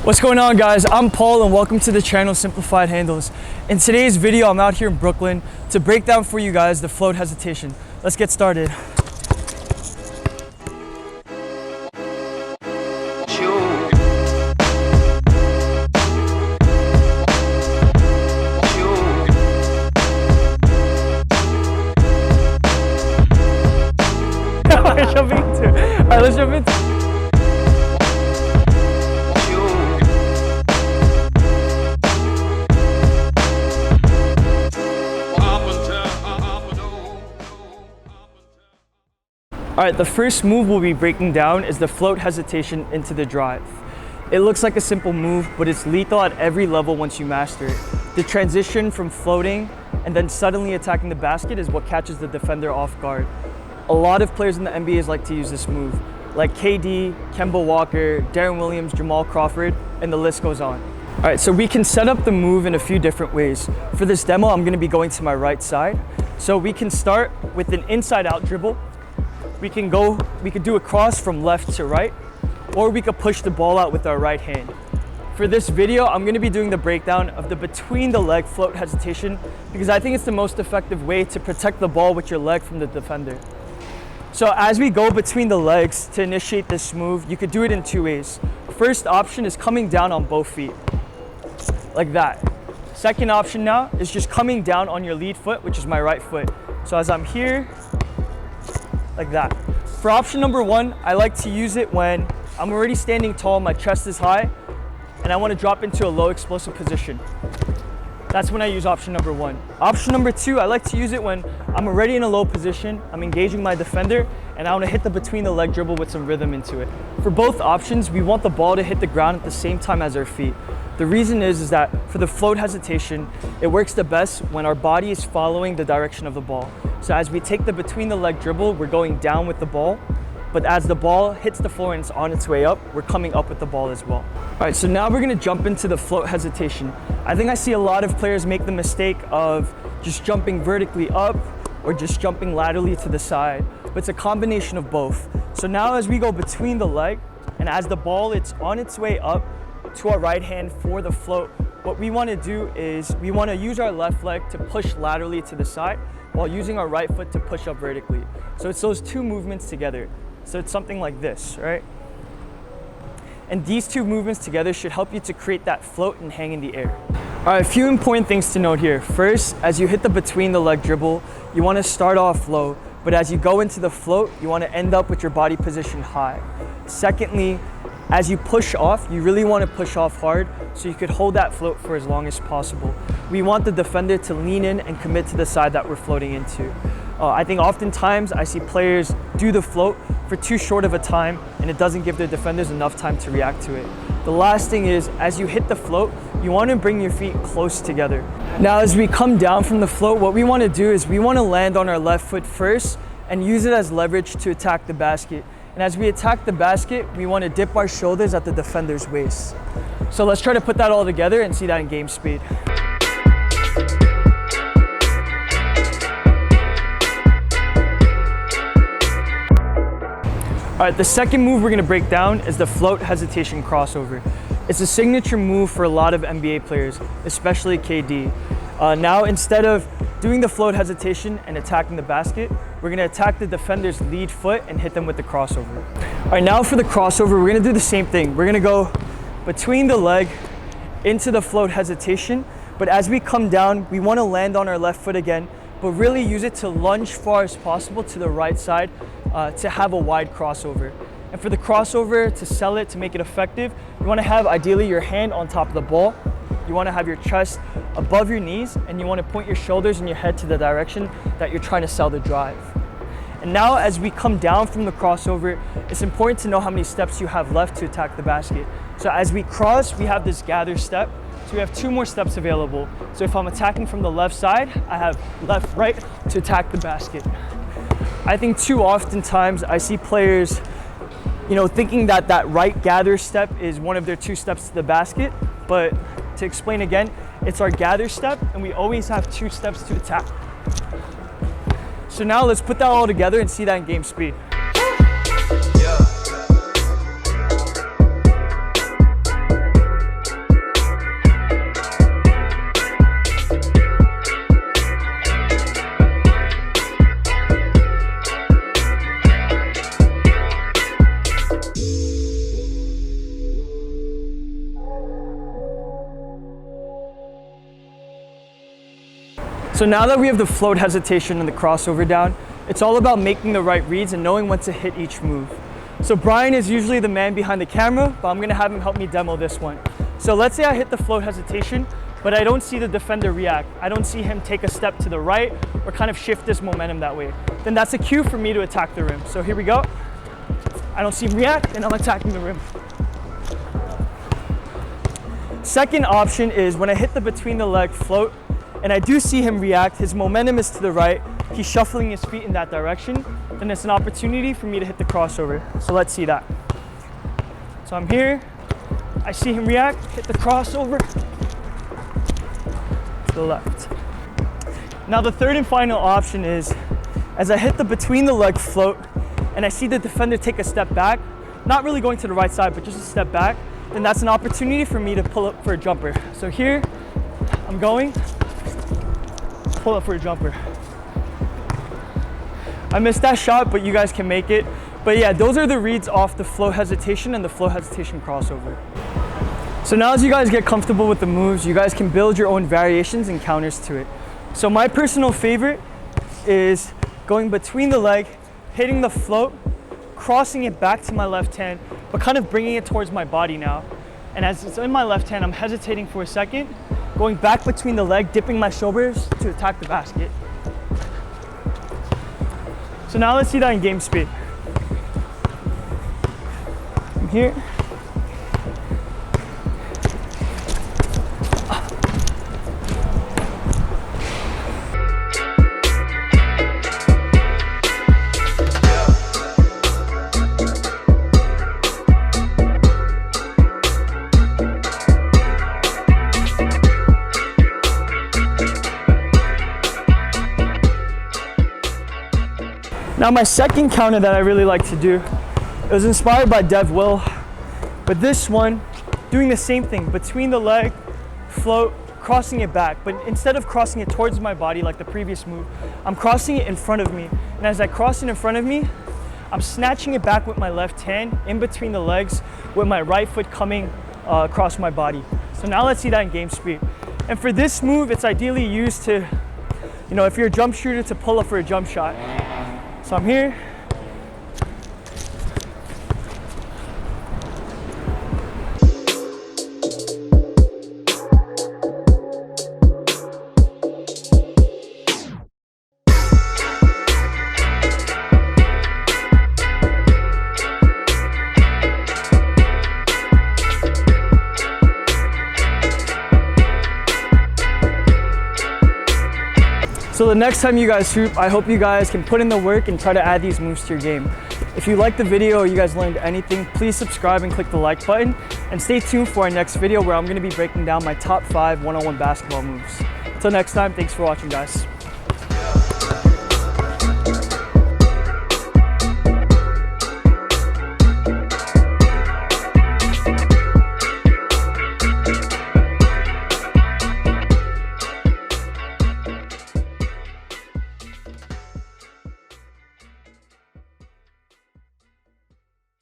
What's going on, guys? I'm Paul and welcome to the channel Simplified Handles. In today's video, I'm out here in Brooklyn to break down for you guys the float hesitation. Let's get started. Alright, let's jump into it. Alright, the first move we'll be breaking down is the float hesitation into the drive. It looks like a simple move, but it's lethal at every level once you master it. The transition from floating and then suddenly attacking the basket is what catches the defender off guard. A lot of players in the NBA like to use this move, like KD, Kemba Walker, Deron Williams, Jamal Crawford, and the list goes on. Alright, so we can set up the move in a few different ways. For this demo, I'm going to be going to my right side. So we can start with an inside-out dribble. We could do a cross from left to right, or we could push the ball out with our right hand. For this video, I'm going to be doing the breakdown of the between the leg float hesitation because I think it's the most effective way to protect the ball with your leg from the defender. So as we go between the legs to initiate this move, you could do it in two ways. First option is coming down on both feet, like that. Second option now is just coming down on your lead foot, which is my right foot. So as I'm here, like that. For option number one, I like to use it when I'm already standing tall, my chest is high, and I want to drop into a low explosive position. That's when I use option number one. Option number two, I like to use it when I'm already in a low position, I'm engaging my defender, and I want to hit the between the leg dribble with some rhythm into it. For both options, we want the ball to hit the ground at the same time as our feet. The reason is that for the float hesitation, it works the best when our body is following the direction of the ball. So as we take the between the leg dribble, we're going down with the ball, but as the ball hits the floor and it's on its way up, we're coming up with the ball as well. All right, so now we're gonna jump into the float hesitation. I think I see a lot of players make the mistake of just jumping vertically up or just jumping laterally to the side, but it's a combination of both. So now as we go between the leg and as the ball it's on its way up to our right hand for the float, what we wanna do is we wanna use our left leg to push laterally to the side while using our right foot to push up vertically. So it's those two movements together. So it's something like this, right? And these two movements together should help you to create that float and hang in the air. All right, a few important things to note here. First, as you hit the between the leg dribble, you wanna start off low, but as you go into the float, you wanna end up with your body position high. Secondly, as you push off, you really want to push off hard so you could hold that float for as long as possible. We want the defender to lean in and commit to the side that we're floating into. I think oftentimes I see players do the float for too short of a time and it doesn't give their defenders enough time to react to it. The last thing is, as you hit the float, you want to bring your feet close together. Now as we come down from the float, what we want to do is we want to land on our left foot first and use it as leverage to attack the basket. And as we attack the basket, we want to dip our shoulders at the defender's waist. So let's try to put that all together and see that in game speed. All right, the second move we're going to break down is the float hesitation crossover. It's a signature move for a lot of NBA players, especially KD. Now, instead of doing the float hesitation and attacking the basket, we're gonna attack the defender's lead foot and hit them with the crossover. All right, now for the crossover, we're gonna do the same thing. We're gonna go between the leg into the float hesitation, but as we come down, we wanna land on our left foot again, but really use it to lunge far as possible to the right side to have a wide crossover. And for the crossover, to sell it, to make it effective, you wanna have ideally your hand on top of the ball. You want to have your chest above your knees and you want to point your shoulders and your head to the direction that you're trying to sell the drive. And now as we come down from the crossover, it's important to know how many steps you have left to attack the basket. So as we cross, we have this gather step. So we have two more steps available. So if I'm attacking from the left side, I have left, right to attack the basket. I think too often times I see players, thinking that that right gather step is one of their two steps to the basket, but to explain again, it's our gather step and we always have two steps to attack. So now let's put that all together and see that in game speed. So now that we have the float hesitation and the crossover down, it's all about making the right reads and knowing when to hit each move. So Brian is usually the man behind the camera, but I'm gonna have him help me demo this one. So let's say I hit the float hesitation, but I don't see the defender react. I don't see him take a step to the right or kind of shift this momentum that way. Then that's a cue for me to attack the rim. So here we go. I don't see him react, and I'm attacking the rim. Second option is when I hit the between the leg float, and I do see him react, his momentum is to the right, he's shuffling his feet in that direction, then it's an opportunity for me to hit the crossover. So let's see that. So I'm here, I see him react, hit the crossover to the left. Now the third and final option is, as I hit the between the leg float, and I see the defender take a step back, not really going to the right side, but just a step back, then that's an opportunity for me to pull up for a jumper. So here, I'm going, pull up for a jumper. I missed that shot, but you guys can make it. But yeah, those are the reads off the flow hesitation and the flow hesitation crossover. So now as you guys get comfortable with the moves, you guys can build your own variations and counters to it. So my personal favorite is going between the leg, hitting the float, crossing it back to my left hand, but kind of bringing it towards my body now. And as it's in my left hand, I'm hesitating for a second, going back between the leg, dipping my shoulders to attack the basket. So now let's see that in game speed. I'm here. Now my second counter that I really like to do, it was inspired by Dev Will, but this one, doing the same thing, between the leg, float, crossing it back, but instead of crossing it towards my body like the previous move, I'm crossing it in front of me. And as I cross it in front of me, I'm snatching it back with my left hand in between the legs with my right foot coming across my body. So now let's see that in game speed. And for this move, it's ideally used to, if you're a jump shooter, to pull up for a jump shot. So I'm here. So the next time you guys hoop, I hope you guys can put in the work and try to add these moves to your game. If you liked the video or you guys learned anything, please subscribe and click the like button. And stay tuned for our next video where I'm going to be breaking down my top 5 one-on-one basketball moves. Until next time, thanks for watching, guys.